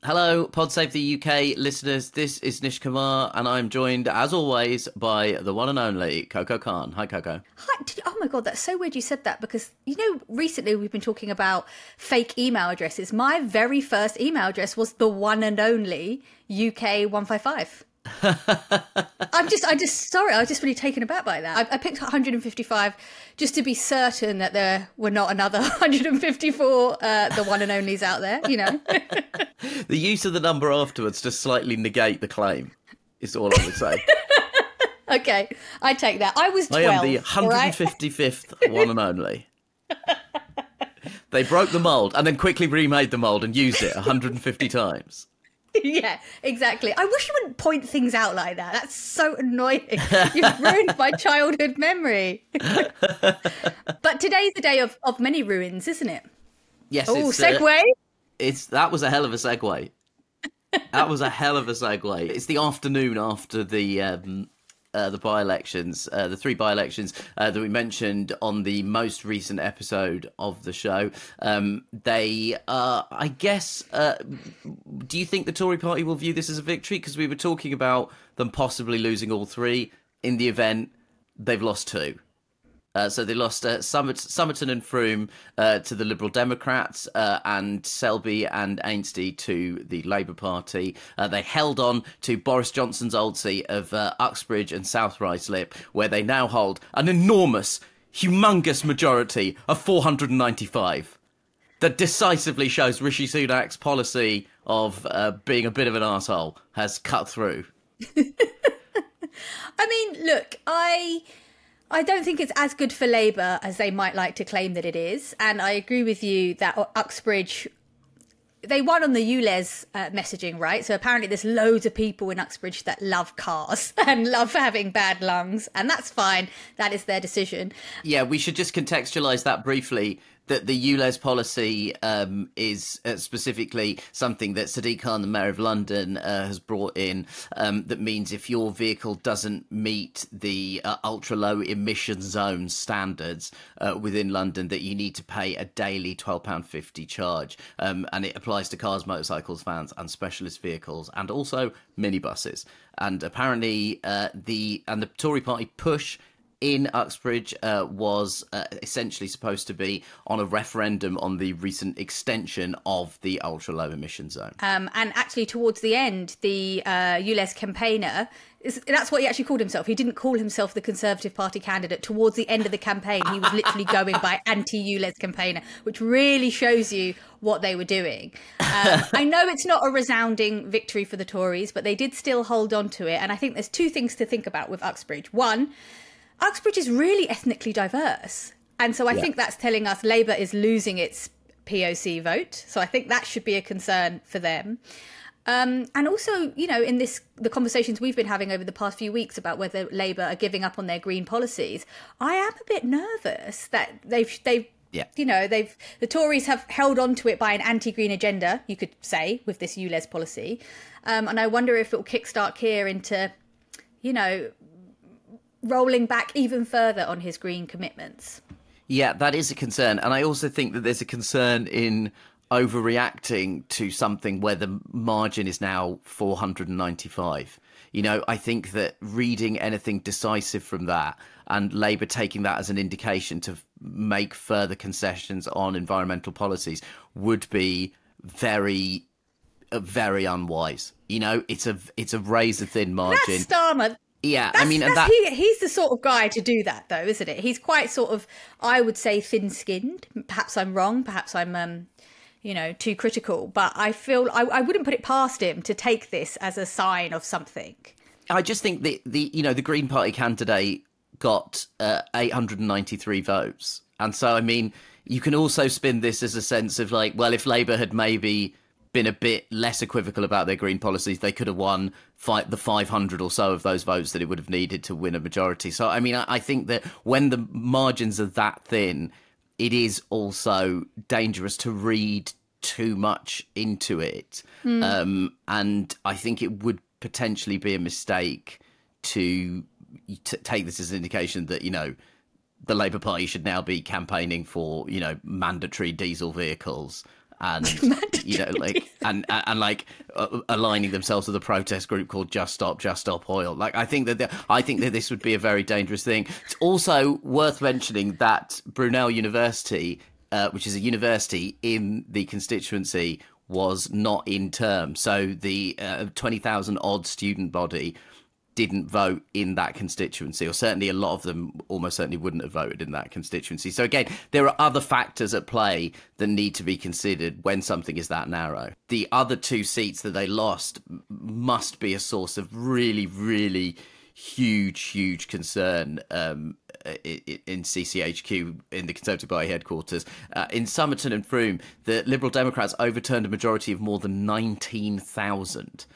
Hello, Pod Save the UK listeners. This is Nish Kumar, and I'm joined, as always, by the one and only Coco Khan. Hi, Coco. Hi. Oh my God, that's so weird you said that because, recently we've been talking about fake email addresses. My very first email address was the one and only UK 155. I was just really taken aback by that. I picked 155 just to be certain that there were not another 154 the one and onlys out there, The use of the number afterwards to slightly negate the claim is all I would say. Okay, I take that. I was 12. I am the 155th one and only. They broke the mould and then quickly remade the mould and used it 150 times. Yeah, exactly. I wish you wouldn't point things out like that. That's so annoying. You've ruined my childhood memory. But today's the day of many ruins, isn't it? Yes. Oh, segue. That was a hell of a segue. That was a hell of a segue. It's the afternoon after the by-elections, the three by-elections that we mentioned on the most recent episode of the show. I guess, do you think the Tory party will view this as a victory? Because we were talking about them possibly losing all three. In the event, they've lost two. So they lost Somerton and Frome to the Liberal Democrats and Selby and Ainsty to the Labour Party. They held on to Boris Johnson's old seat of Uxbridge and South Ruislip, where they now hold an enormous, humongous majority of 495 that decisively shows Rishi Sunak's policy of being a bit of an arsehole has cut through. I mean, look, I don't think it's as good for Labour as they might like to claim that it is. And I agree with you that Uxbridge, they won on the ULEZ messaging, right? So apparently there's loads of people in Uxbridge that love cars and love having bad lungs. And that's fine. That is their decision. Yeah, we should just contextualise that briefly. That the ULEZ policy is specifically something that Sadiq, the Mayor of London, has brought in that means if your vehicle doesn't meet the ultra-low emission zone standards within London, that you need to pay a daily £12.50 charge. And it applies to cars, motorcycles, vans and specialist vehicles and also minibuses. And apparently the Tory party push in Uxbridge was essentially supposed to be on a referendum on the recent extension of the ultra-low emission zone. And actually towards the end, the ULEZ campaigner, that's what he actually called himself. He didn't call himself the Conservative Party candidate. Towards the end of the campaign, he was literally going by anti-ULEZ campaigner, which really shows you what they were doing. I know it's not a resounding victory for the Tories, but they did still hold on to it. And I think there's two things to think about with Uxbridge. One, Uxbridge is really ethnically diverse. And so I think that's telling us Labour is losing its POC vote. So I think that should be a concern for them. And also, in the conversations we've been having over the past few weeks about whether Labour are giving up on their green policies, I am a bit nervous that the Tories have held on to it by an anti-green agenda, you could say, with this ULEZ policy. And I wonder if it will kickstart Keir into, rolling back even further on his green commitments. Yeah, that is a concern. And I also think that there's a concern in overreacting to something where the margin is now 495. I think that reading anything decisive from that and Labour taking that as an indication to make further concessions on environmental policies would be very, very unwise. It's a razor thin margin. That's Starmer. Yeah, he's the sort of guy to do that, though, isn't it? He's quite sort of, I would say, thin-skinned. Perhaps I'm wrong. Perhaps I'm, too critical. But I feel I wouldn't put it past him to take this as a sign of something. I just think the Green Party candidate got 893 votes, and so you can also spin this as a sense of if Labour had maybe been a bit less equivocal about their green policies, they could have won the 500 or so of those votes that it would have needed to win a majority. So, I think that when the margins are that thin, it is also dangerous to read too much into it. And I think it would potentially be a mistake to take this as an indication that, the Labour Party should now be campaigning for, mandatory diesel vehicles and aligning themselves with a protest group called Just Stop Oil. Like, I think that this would be a very dangerous thing. It's also worth mentioning that Brunel University, which is a university in the constituency, was not in term. So the 20,000 odd student body didn't vote in that constituency, or certainly a lot of them almost certainly wouldn't have voted in that constituency. So again, there are other factors at play that need to be considered when something is that narrow. The other two seats that they lost must be a source of really, really huge concern in CCHQ, in the Conservative Party headquarters. In Somerton and Frome, the Liberal Democrats overturned a majority of more than 19,000.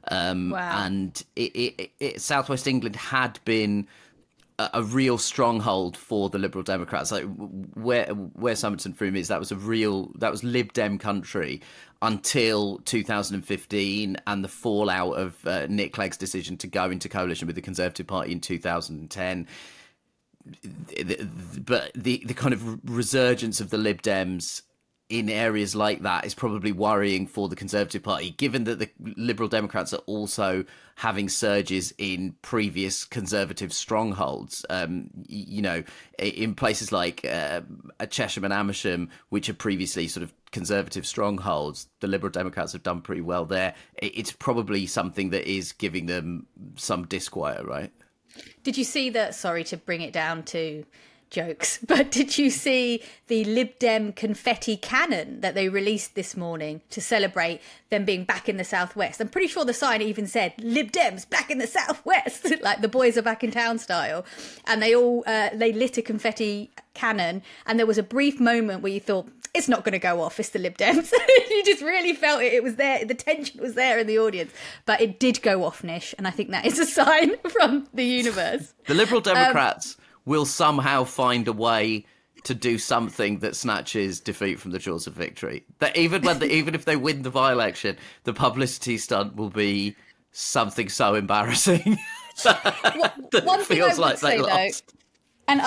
Wow. And Southwest England had been a real stronghold for the Liberal Democrats. Like where Somerton Frome is, that was Lib Dem country until 2015 and the fallout of Nick Clegg's decision to go into coalition with the Conservative Party in 2010. But the kind of resurgence of the Lib Dems in areas like that is probably worrying for the Conservative Party, given that the Liberal Democrats are also having surges in previous Conservative strongholds. In places like Chesham and Amersham, which are previously sort of Conservative strongholds, the Liberal Democrats have done pretty well there. It's probably something that is giving them some disquiet, right? Did you see that? Sorry to bring it down to jokes, but did you see the Lib Dem confetti cannon that they released this morning to celebrate them being back in the Southwest? I'm pretty sure the sign even said Lib Dems back in the Southwest, like the boys are back in town style. And they all they lit a confetti cannon, and there was a brief moment where you thought, it's not going to go off, it's the Lib Dems. You just really felt it was there, the tension was there in the audience, but it did go off, Nish, and I think that is a sign from the universe. The Liberal Democrats will somehow find a way to do something that snatches defeat from the jaws of victory. That even if they win the by-election, the publicity stunt will be something so embarrassing that it feels like they lost. And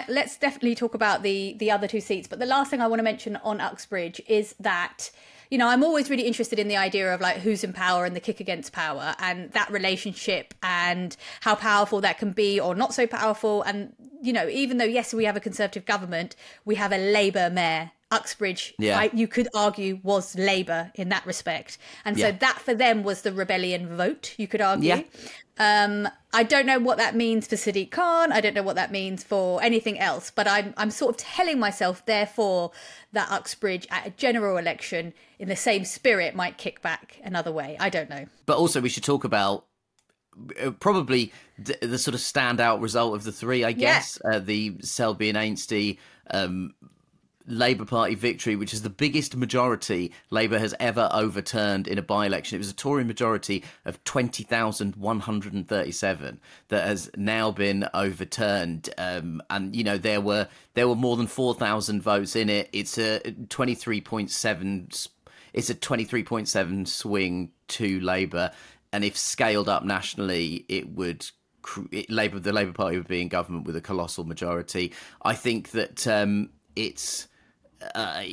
let's definitely talk about the other two seats. But the last thing I want to mention on Uxbridge is that, you know, I'm always really interested in the idea of like who's in power and the kick against power and that relationship and how powerful that can be or not so powerful. And, you know, even though, yes, we have a Conservative government, we have a Labour mayor. Uxbridge, you could argue, was Labour in that respect. And so that for them was the rebellion vote, you could argue. Yeah. I don't know what that means for Sadiq Khan. I don't know what that means for anything else. But I'm sort of telling myself, therefore, that Uxbridge at a general election in the same spirit might kick back another way. I don't know. But also we should talk about probably the sort of standout result of the three, I guess. The Selby and Ainsty Labour Party victory, which is the biggest majority Labour has ever overturned in a by-election. It was a Tory majority of 20,137 that has now been overturned. And, you know, there were more than 4,000 votes in it. It's a 23.7 swing to Labour. And if scaled up nationally, it would the Labour Party would be in government with a colossal majority. I think that it's I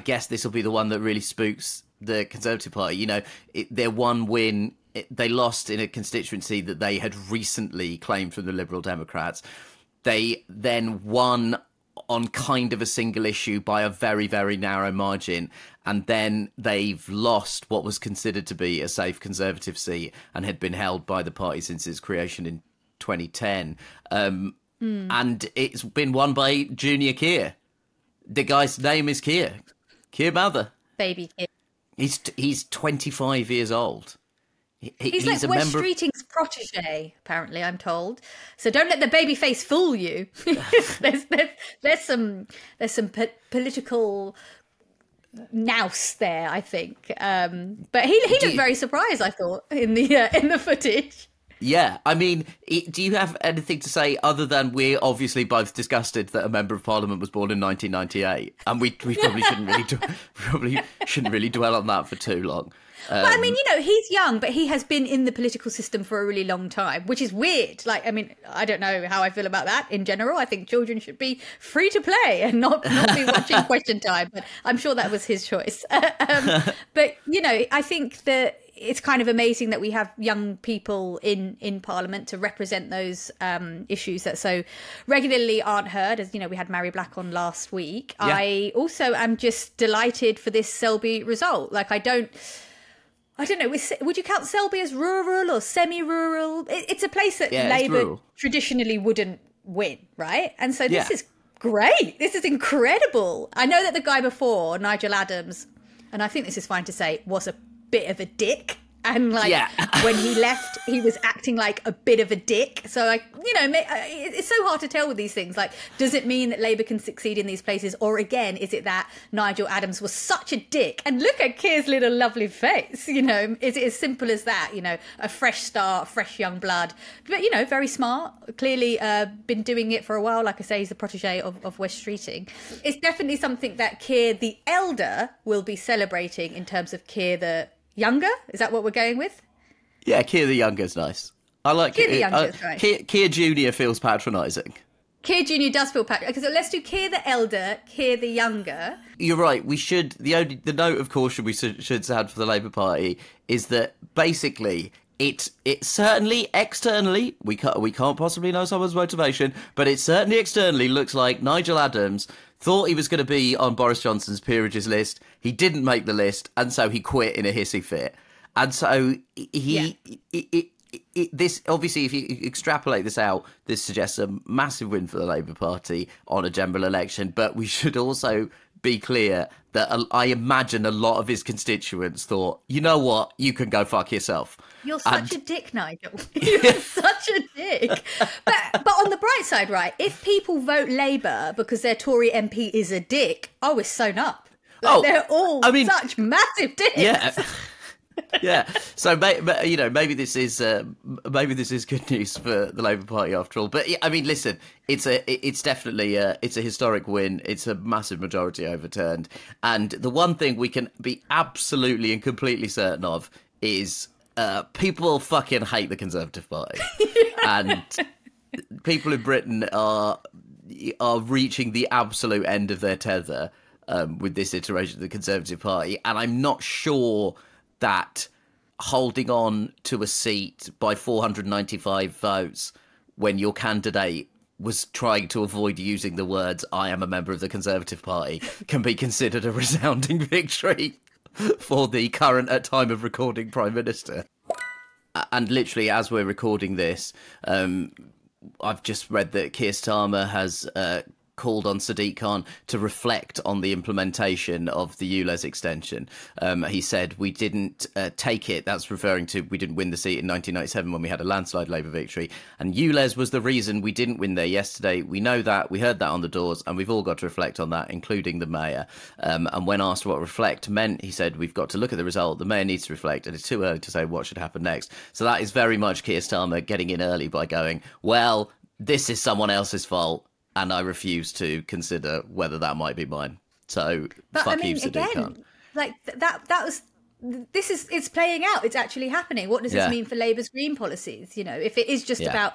guess this will be the one that really spooks the Conservative Party. You know, their one win, they lost in a constituency that they had recently claimed from the Liberal Democrats. They then won on kind of a single issue by a very, very narrow margin. And then they've lost what was considered to be a safe Conservative seat and had been held by the party since its creation in 2010. And it's been won by Junior Keir. The guy's name is Keir Mather. Baby Keir. He's 25 years old. He's like Wes Streeting's protege, apparently, I'm told. So don't let the baby face fool you. there's some political nous there, I think. But he looked very surprised, I thought, in the footage. Yeah, I mean, do you have anything to say other than we're obviously both disgusted that a member of Parliament was born in 1998, and we probably shouldn't really dwell on that for too long. But I mean, you know, he's young, but he has been in the political system for a really long time, which is weird. Like, I mean, I don't know how I feel about that in general. I think children should be free to play and not be watching Question Time. But I'm sure that was his choice. But, you know, I think that it's kind of amazing that we have young people in Parliament to represent those issues that so regularly aren't heard. As you know, we had Mary Black on last week. Yeah. I also am just delighted for this Selby result. Like, I don't know, would you count Selby as rural or semi-rural? It's a place that Labour traditionally wouldn't win, right? And so this is great. This is incredible. I know that the guy before, Nigel Adams, and I think this is fine to say, was a bit of a dick. And like when he left, he was acting like a bit of a dick. So like, you know, it's so hard to tell with these things. Like, does it mean that Labour can succeed in these places? Or again, is it that Nigel Adams was such a dick? And look at Keir's little lovely face, you know, is it as simple as that? You know, a fresh start, fresh young blood, but, you know, very smart, clearly been doing it for a while. Like I say, he's the protege of West Streeting. It's definitely something that Keir the Elder will be celebrating in terms of Keir the Younger? Is that what we're going with? Yeah, Keir the Younger's nice. I like Keir the Younger's right. Keir Junior feels patronising. Keir Junior does feel patronising. So let's do Keir the Elder, Keir the Younger. You're right. We should. The note of caution we should add for the Labour Party is that basically it certainly externally we can't possibly know someone's motivation, but it certainly externally looks like Nigel Adams thought he was going to be on Boris Johnson's peerages list. He didn't make the list, and so he quit in a hissy fit. And so this obviously, if you extrapolate this out, this suggests a massive win for the Labour Party on a general election. But we should also be clear that I imagine a lot of his constituents thought, you know what, you can go fuck yourself. You're such a dick, Nigel. You're such a dick. But on the bright side, right, if people vote Labour because their Tory MP is a dick, we're sewn up. Like, they're all such massive dicks. Yeah. Yeah, so you know, maybe this is good news for the Labour Party after all. But I mean, listen, it's definitely a historic win. It's a massive majority overturned, and the one thing we can be absolutely and completely certain of is people fucking hate the Conservative Party, and people in Britain are reaching the absolute end of their tether with this iteration of the Conservative Party, and I'm not sure that holding on to a seat by 495 votes when your candidate was trying to avoid using the words "I am a member of the Conservative Party" can be considered a resounding victory for the current, at time of recording, Prime Minister. And literally, as we're recording this, I've just read that Keir Starmer has called on Sadiq Khan to reflect on the implementation of the ULEZ extension. He said, we didn't take it. That's referring to we didn't win the seat in 1997 when we had a landslide Labour victory. And ULEZ was the reason we didn't win there yesterday. We know that. We heard that on the doors, and we've all got to reflect on that, including the mayor. And when asked what reflect meant, he said, we've got to look at the result. The mayor needs to reflect, and it's too early to say what should happen next. So that is very much Keir Starmer getting in early by going, well, this is someone else's fault, and I refuse to consider whether that might be mine. So, fuck you, Sadiq Khan. Like that was. It's playing out. It's actually happening. What does this mean for Labour's green policies? You know, if it is just about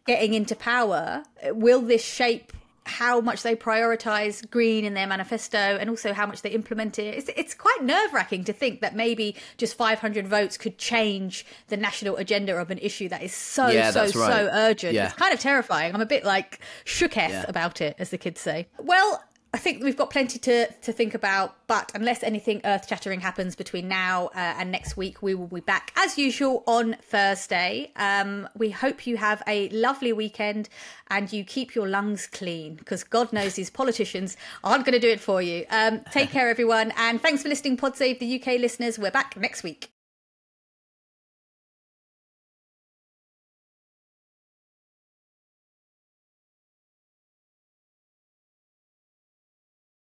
getting into power, will this shape how much they prioritise green in their manifesto and also how much they implement it? It's quite nerve-wracking to think that maybe just 500 votes could change the national agenda of an issue that is so urgent. Yeah. It's kind of terrifying. I'm a bit like shooketh about it, as the kids say. Well, I think we've got plenty to think about, but unless anything earth-shattering happens between now and next week, we will be back as usual on Thursday. We hope you have a lovely weekend and you keep your lungs clean, because God knows these politicians aren't going to do it for you. Take care, everyone, and thanks for listening, Pod Save the UK listeners. We're back next week.